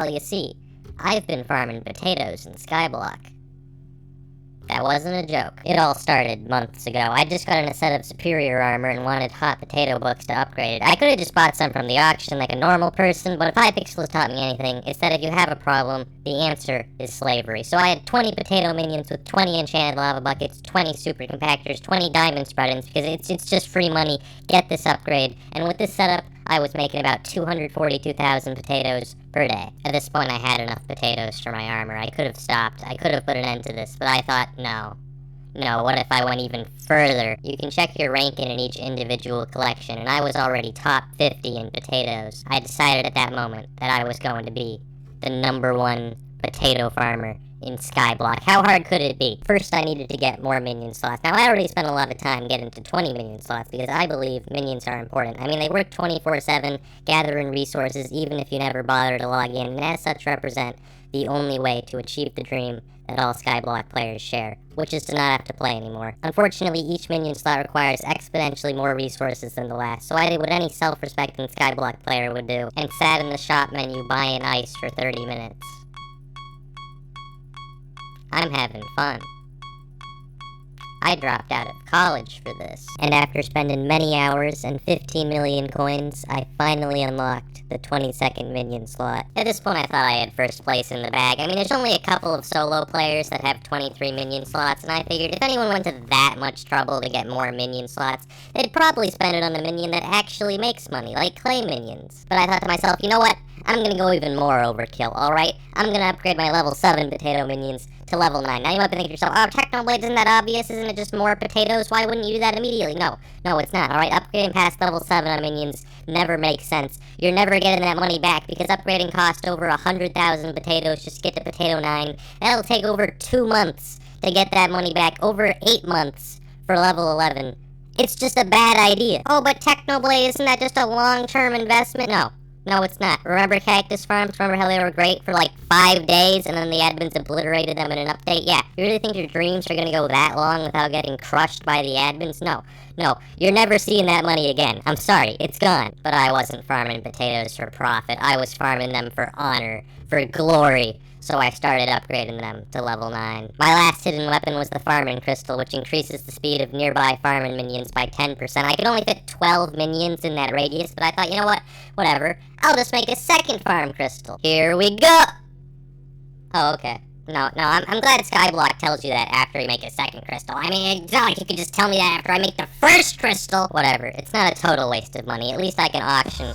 Well, you see, I've been farming potatoes in Skyblock. That wasn't a joke. It all started months ago. I just got in a set of superior armor and wanted hot potato books to upgrade it. I could have just bought some from the auction like a normal person, but if Hypixel has taught me anything, it's that if you have a problem, the answer is slavery. So I had 20 potato minions with 20 enchanted lava buckets, 20 super compactors, 20 diamond sproutins, because it's just free money. Get this upgrade. And with this setup, I was making about 242,000 potatoes per day. At this point, I had enough potatoes for my armor. I could have stopped. I could have put an end to this, but I thought, no. No, what if I went even further? You can check your ranking in each individual collection, and I was already top 50 in potatoes. I decided at that moment that I was going to be the #1 potato farmer in Skyblock. How hard could it be? First, I needed to get more minion slots. Now, I already spent a lot of time getting to 20 minion slots because I believe minions are important. I mean, they work 24/7, gathering resources even if you never bother to log in, and as such represent the only way to achieve the dream that all Skyblock players share, which is to not have to play anymore. Unfortunately, each minion slot requires exponentially more resources than the last, so I did what any self-respecting Skyblock player would do, and sat in the shop menu buying ice for 30 minutes. I'm having fun. I dropped out of college for this, and after spending many hours and 15 million coins, I finally unlocked the 22nd minion slot. At this point, I thought I had first place in the bag. I mean, there's only a couple of solo players that have 23 minion slots, and I figured if anyone went to that much trouble to get more minion slots, they'd probably spend it on the minion that actually makes money, like clay minions. But I thought to myself, you know what? I'm gonna go even more overkill, alright? I'm gonna upgrade my level 7 potato minions to level 9. Now you might be thinking to yourself, oh, Technoblade, isn't that obvious? Isn't it just more potatoes? Why wouldn't you do that immediately? No, it's not, alright? Upgrading past level 7 on minions never makes sense. You're never getting that money back because upgrading costs over 100,000 potatoes just to get to potato 9. That'll take over 2 months to get that money back, over 8 months for level 11. It's just a bad idea. Oh, but Technoblade, isn't that just a long-term investment? No, it's not. Remember cactus farms? Remember how they were great for like 5 days and then the admins obliterated them in an update? Yeah, you really think your dreams are gonna go that long without getting crushed by the admins? No, you're never seeing that money again. I'm sorry, it's gone. But I wasn't farming potatoes for profit. I was farming them for honor, for glory. So I started upgrading them to level 9. My last hidden weapon was the farming crystal, which increases the speed of nearby farming minions by 10%. I could only fit 12 minions in that radius, but I thought, you know what? Whatever. I'll just make a second farm crystal. Here we go! Oh, okay. No, I'm glad Skyblock tells you that after you make a second crystal. I mean, it's not like you could just tell me that after I make the first crystal! Whatever. It's not a total waste of money. At least I can auction.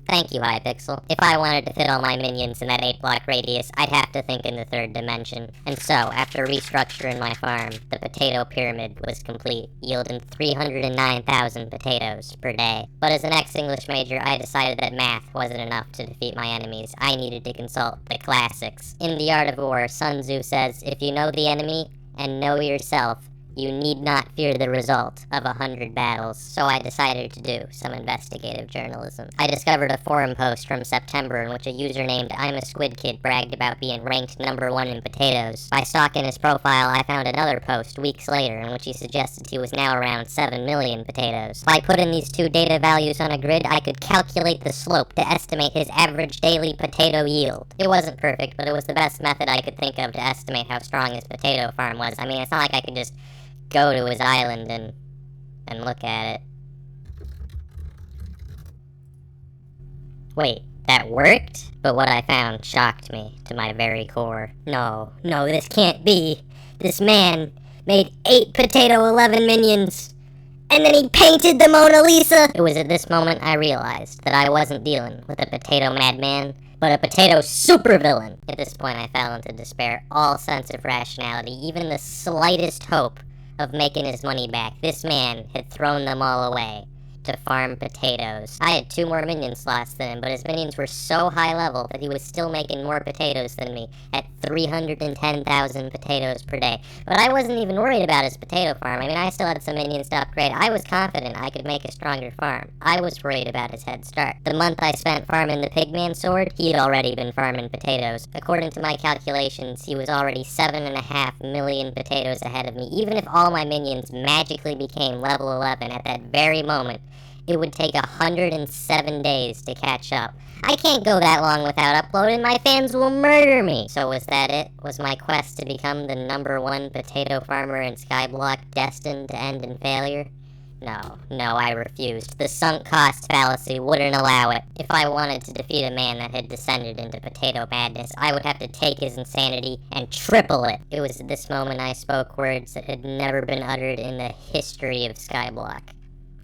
Thank you, Hypixel. If I wanted to fit all my minions in that 8-block radius, I'd have to think in the 3rd dimension. And so, after restructuring my farm, the potato pyramid was complete, yielding 309,000 potatoes per day. But as an ex-English major, I decided that math wasn't enough to defeat my enemies. I needed to consult the classics. In The Art of War, Sun Tzu says, if you know the enemy and know yourself, you need not fear the result of 100 battles, so I decided to do some investigative journalism. I discovered a forum post from September in which a user named I'm a Squid Kid bragged about being ranked #1 in potatoes. By stalking his profile, I found another post weeks later in which he suggested he was now around 7 million potatoes. By putting these two data values on a grid, I could calculate the slope to estimate his average daily potato yield. It wasn't perfect, but it was the best method I could think of to estimate how strong his potato farm was. I mean, it's not like I could just go to his island and look at it. Wait, that worked? But what I found shocked me to my very core. No, this can't be. This man made 8 potato 11 minions, and then he painted the Mona Lisa! It was at this moment I realized that I wasn't dealing with a potato madman, but a potato supervillain. At this point I fell into despair, all sense of rationality, even the slightest hope of making his money back. This man had thrown them all away to farm potatoes. I had 2 more minion slots than him, but his minions were so high level that he was still making more potatoes than me at 310,000 potatoes per day. But I wasn't even worried about his potato farm. I mean, I still had some minions to upgrade. I was confident I could make a stronger farm. I was worried about his head start. The month I spent farming the Pigman sword, he had already been farming potatoes. According to my calculations, he was already 7.5 million potatoes ahead of me. Even if all my minions magically became level 11 at that very moment, It would take 107 days to catch up. I can't go that long without uploading. My fans will murder me. So was that it? Was my quest to become the #1 potato farmer in Skyblock destined to end in failure? No, I refused. The sunk cost fallacy wouldn't allow it. If I wanted to defeat a man that had descended into potato madness, I would have to take his insanity and triple it. It was at this moment I spoke words that had never been uttered in the history of Skyblock.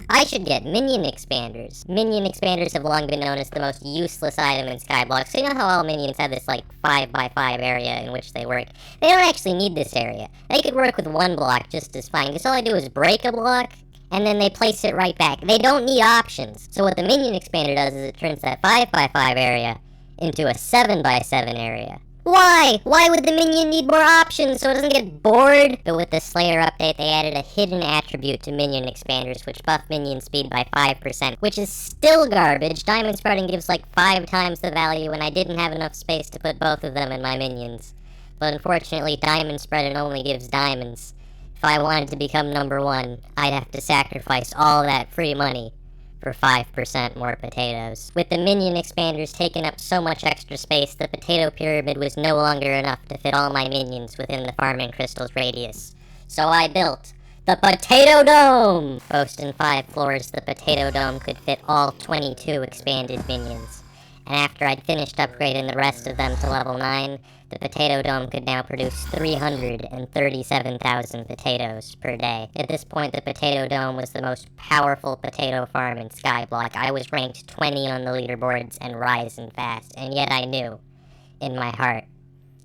I should get minion expanders. Minion expanders have long been known as the most useless item in Skyblock, so you know how all minions have this, 5x5 area in which they work? They don't actually need this area. They could work with one block just as fine, because all I do is break a block, and then they place it right back. They don't need options. So what the minion expander does is it turns that 5x5 area into a 7x7 area. Why? Why would the minion need more options so it doesn't get bored? But with the Slayer update, they added a hidden attribute to minion expanders, which buff minion speed by 5%, which is still garbage. Diamond spreading gives 5 times the value, and I didn't have enough space to put both of them in my minions. But unfortunately, diamond spreading only gives diamonds. If I wanted to become #1, I'd have to sacrifice all that free money for 5% more potatoes. With the minion expanders taking up so much extra space, the potato pyramid was no longer enough to fit all my minions within the farming crystal's radius. So I built the Potato Dome! Boasting 5 floors, the Potato Dome could fit all 22 expanded minions. And after I'd finished upgrading the rest of them to level 9, the Potato Dome could now produce 337,000 potatoes per day. At this point, the Potato Dome was the most powerful potato farm in Skyblock. I was ranked 20 on the leaderboards and rising fast, and yet I knew, in my heart,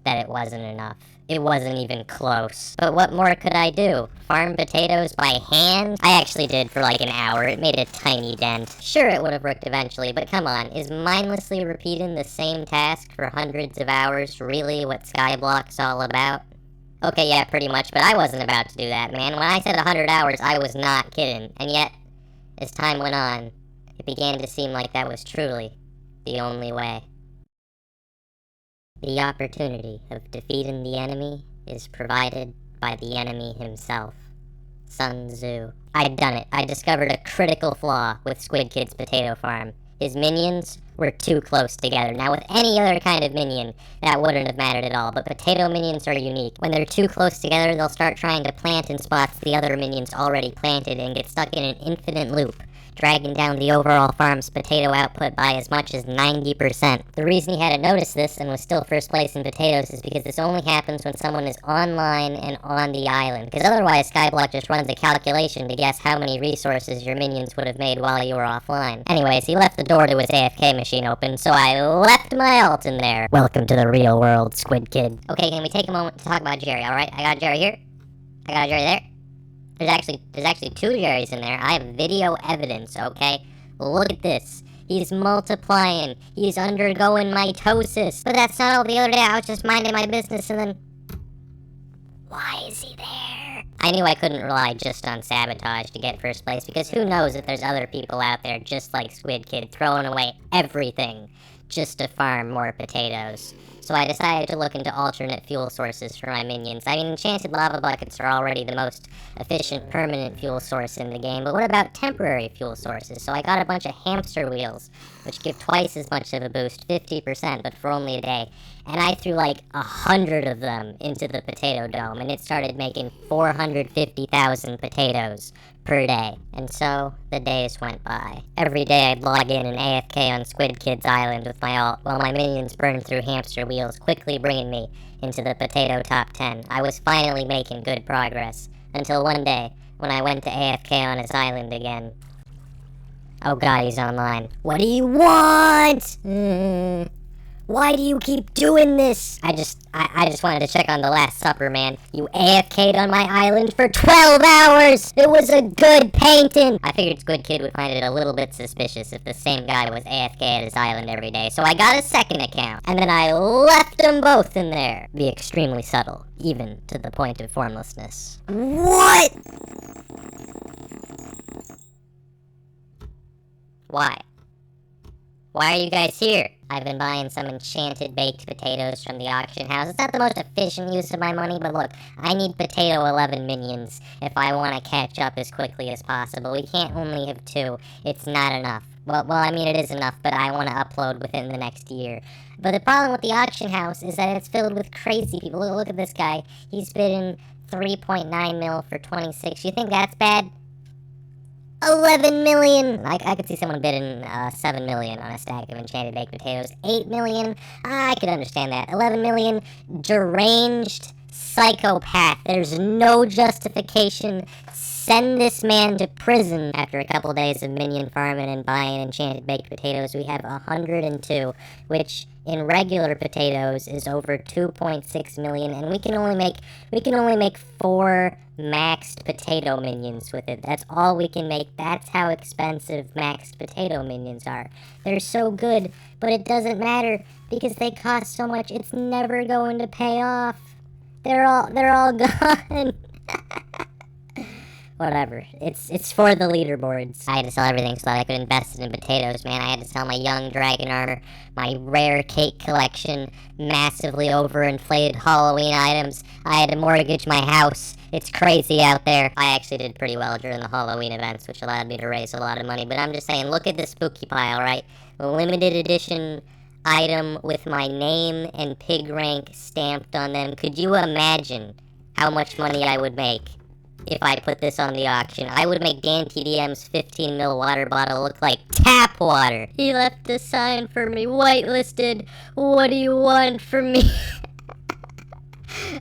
that it wasn't enough. It wasn't even close. But what more could I do? Farm potatoes by hand? I actually did for an hour. It made a tiny dent. Sure, it would have worked eventually, but come on, is mindlessly repeating the same task for hundreds of hours really what Skyblock's all about? Okay, yeah, pretty much, but I wasn't about to do that, man. When I said 100 hours, I was not kidding. And yet, as time went on, it began to seem like that was truly the only way. The opportunity of defeating the enemy is provided by the enemy himself. Sun Tzu. I'd done it. I discovered a critical flaw with Squid Kid's potato farm. His minions were too close together. Now, with any other kind of minion, that wouldn't have mattered at all, but potato minions are unique. When they're too close together, they'll start trying to plant in spots the other minions already planted and get stuck in an infinite loop, dragging down the overall farm's potato output by as much as 90%. The reason he hadn't noticed this and was still first place in potatoes is because this only happens when someone is online and on the island, because otherwise Skyblock just runs a calculation to guess how many resources your minions would have made while you were offline. Anyways, he left the door to his AFK machine open, so I left my ult in there. Welcome to the real world, Squid Kid. Okay, can we take a moment to talk about Jerry, alright? I got Jerry here. I got Jerry there. There's actually 2 Jerrys in there. I have video evidence, okay? Look at this. He's multiplying. He's undergoing mitosis. But that's not all. The other day I was just minding my business and then... Why is he there? I knew I couldn't rely just on sabotage to get first place, because who knows if there's other people out there just like Squid Kid throwing away everything just to farm more potatoes. So I decided to look into alternate fuel sources for my minions. I mean, enchanted lava buckets are already the most efficient permanent fuel source in the game, but what about temporary fuel sources? So I got a bunch of hamster wheels, which give twice as much of a boost, 50%, but for only a day. And I threw 100 of them into the potato dome, and it started making 450,000 potatoes per day. And so the days went by. Every day I'd log in and AFK on Squid Kid's island with my ult, while my minions burned through hamster wheels, quickly bringing me into the potato top 10. I was finally making good progress, until one day, when I went to AFK on his island again. Oh god, he's online. What do you want? Why do you keep doing this? I just wanted to check on the Last Supper, man. You AFK'd on my island for 12 hours! It was a good painting! I figured Squid Kid would find it a little bit suspicious if the same guy was AFK at his island every day, so I got a second account. And then I left them both in there. Be extremely subtle, even to the point of formlessness. What? Why? Why are you guys here? I've been buying some enchanted baked potatoes from the auction house. It's not the most efficient use of my money, but look, I need potato 11 minions if I want to catch up as quickly as possible. We can't only have 2. It's not enough. Well, I mean, it is enough, but I want to upload within the next year. But the problem with the auction house is that it's filled with crazy people. Look at this guy. He's bidding 3.9 mil for 26. You think that's bad? 11 million! I could see someone bidding 7 million on a stack of enchanted baked potatoes. 8 million? I could understand that. 11 million? Deranged psychopath. There's no justification. Send this man to prison. After a couple days of minion farming and buying enchanted baked potatoes, we have 102, which in regular potatoes is over 2.6 million, and we can only make 4 maxed potato minions with it. That's all we can make. That's how expensive maxed potato minions are. They're so good, but it doesn't matter because they cost so much. It's never going to pay off. They're all gone. Whatever. It's for the leaderboards. I had to sell everything so that I could invest it in potatoes, man. I had to sell my young dragon armor, my rare cake collection, massively overinflated Halloween items. I had to mortgage my house. It's crazy out there. I actually did pretty well during the Halloween events, which allowed me to raise a lot of money. But I'm just saying, look at this spooky pile, right? Limited edition item with my name and pig rank stamped on them. Could you imagine how much money I would make if I put this on the auction? I would make Dan TDM's 15 mil water bottle look like tap water. He left a sign for me, whitelisted. What do you want from me?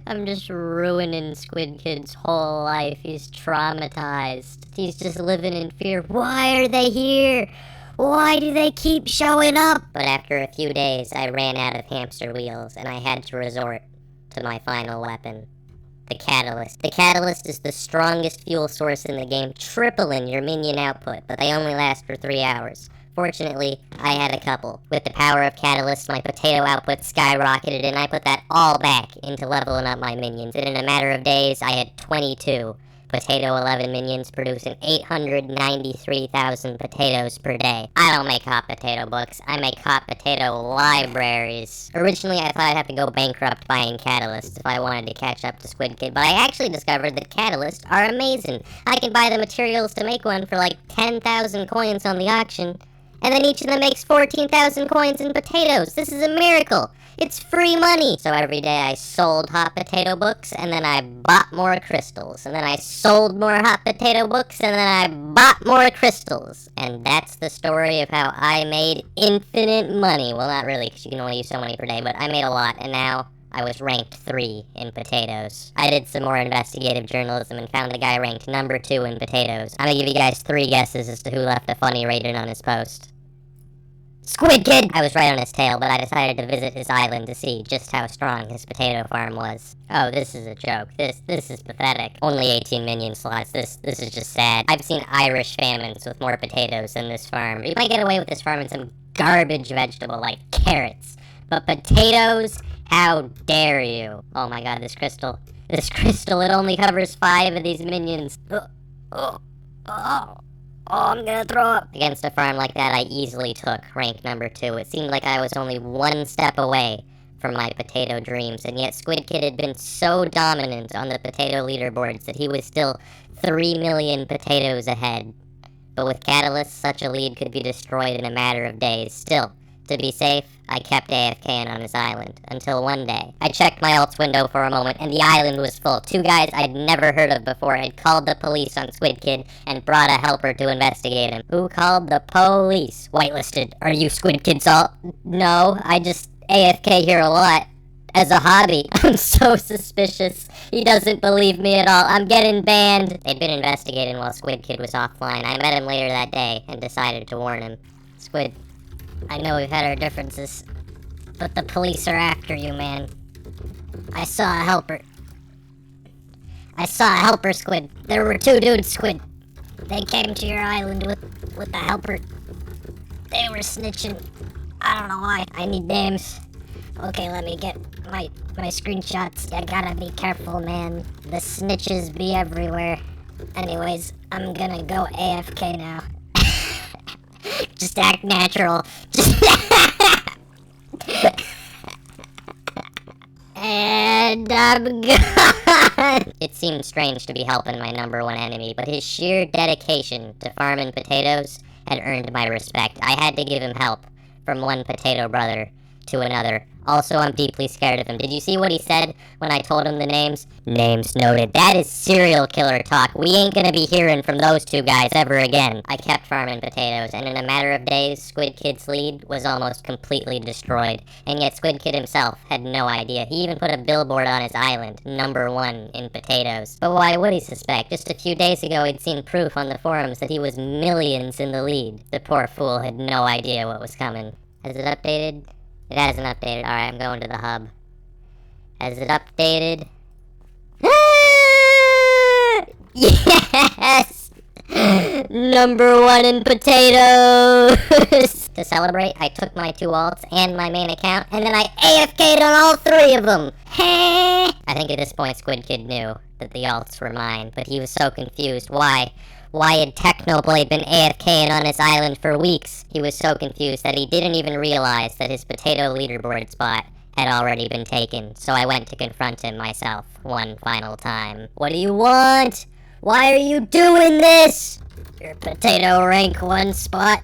I'm just ruining Squid Kid's whole life. He's traumatized. He's just living in fear. Why are they here? Why do they keep showing up? But after a few days, I ran out of hamster wheels, and I had to resort to my final weapon. The catalyst. The catalyst is the strongest fuel source in the game, tripling your minion output, but they only last for 3 hours. Fortunately, I had a couple. With the power of catalyst, my potato output skyrocketed, and I put that all back into leveling up my minions. And in a matter of days, I had 22 potato 11 minions producing 893,000 potatoes per day. I don't make hot potato books, I make hot potato libraries. Originally, I thought I'd have to go bankrupt buying catalysts if I wanted to catch up to Squid Kid, but I actually discovered that catalysts are amazing. I can buy the materials to make one for like 10,000 coins on the auction, and then each of them makes 14,000 coins in potatoes. This is a miracle. It's free money. So every day I sold hot potato books, and then I bought more crystals. And then I sold more hot potato books, and then I bought more crystals. And that's the story of how I made infinite money. Well, not really, because you can only use so many per day, but I made a lot, and now I was ranked 3 in potatoes. I did some more investigative journalism and found the guy ranked number 2 in potatoes. I'm gonna give you guys 3 guesses as to who left a funny rating on his post. Squid Kid! I was right on his tail, but I decided to visit his island to see just how strong his potato farm was. Oh, this is a joke. This is pathetic. Only 18 minion slots. This is just sad. I've seen Irish famines with more potatoes than this farm. You might get away with this farm in some garbage vegetable like carrots. But potatoes? How dare you? Oh my god, this crystal. This crystal, it only covers 5 of these minions. Oh, I'm gonna throw up. Against a farm like that, I easily took rank number 2. It seemed like I was only 1 step away from my potato dreams, and yet Squid Kid had been so dominant on the potato leaderboards that he was still 3 million potatoes ahead. But with Catalyst, such a lead could be destroyed in a matter of days. Still, to be safe, I kept AFKing on his island, until one day. I checked my alts window for a moment, and the island was full. 2 guys I'd never heard of before had called the police on Squid Kid and brought a helper to investigate him. Who called the police? Whitelisted. Are you Squid Kid's alt? No, I just AFK here a lot. As a hobby. I'm so suspicious. He doesn't believe me at all. I'm getting banned. They'd been investigating while Squid Kid was offline. I met him later that day and decided to warn him. Squid, I know we've had our differences, but the police are after you, man. I saw a helper. Squid. There were 2 dudes, Squid. They came to your island with the helper. They were snitching. I don't know why. I need names. Okay, let me get my screenshots. I gotta be careful, man. The snitches be everywhere. Anyways, I'm gonna go AFK now. Just act natural. And I'm gone. It seemed strange to be helping my number one enemy, but his sheer dedication to farming potatoes had earned my respect. I had to give him help, from one potato brother to another. Also, I'm deeply scared of him. Did you see what he said when I told him the names? Names noted. That is serial killer talk. We ain't gonna be hearing from those two guys ever again. I kept farming potatoes, and in a matter of days, Squid Kid's lead was almost completely destroyed. And yet Squid Kid himself had no idea. He even put a billboard on his island, #1 in potatoes. But why would he suspect? Just a few days ago, he'd seen proof on the forums that he was millions in the lead. The poor fool had no idea what was coming. Has it updated? It hasn't updated. Alright, I'm going to the hub. Has it updated? Yes! #1 in potatoes! To celebrate, I took my 2 alts and my main account, and then I AFK'd on all 3 of them! I think at this point Squid Kid knew that the alts were mine, but he was so confused. Why? Why had Technoblade been AFKing on his island for weeks? He was so confused that he didn't even realize that his potato leaderboard spot had already been taken, so I went to confront him myself one final time. What do you want? Why are you doing this? Your potato rank 1 spot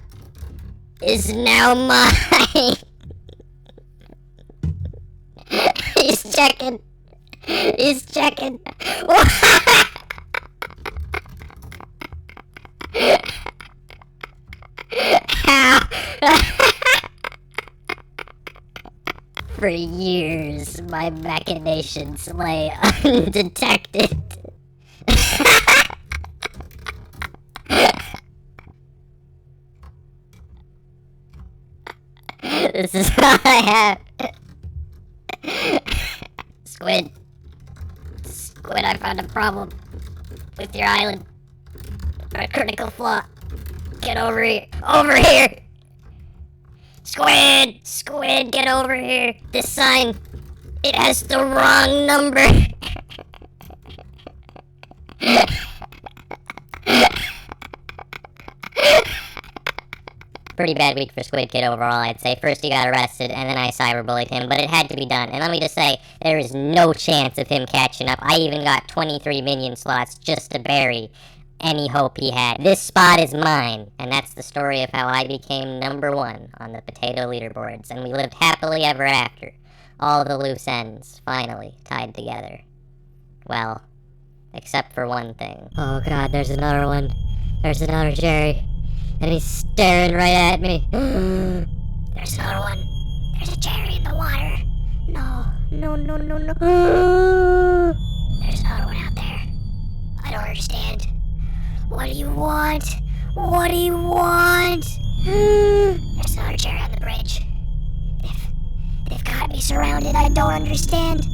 is now mine. He's checking. He's checking. For years, my machinations lay undetected. This is all I have. Squid, I found a problem with your island. A critical flaw. Get over here. Over here! Squid, get over here. This sign, it has the wrong number. Pretty bad week for Squid Kid overall, I'd say. First he got arrested, and then I cyberbullied him, but it had to be done. And let me just say, there is no chance of him catching up. I even got 23 minion slots just to bury any hope he had. This spot is mine, and that's the story of how I became #1 on the potato leaderboards, and we lived happily ever after. All the loose ends finally tied together. Well, except for one thing. Oh god, there's another one. There's another Jerry, and he's staring right at me. There's another one. There's a Jerry in the water. No. There's another one out there. I don't understand. What do you want? What do you want? There's another Jerry on the bridge. They've got me surrounded. I don't understand.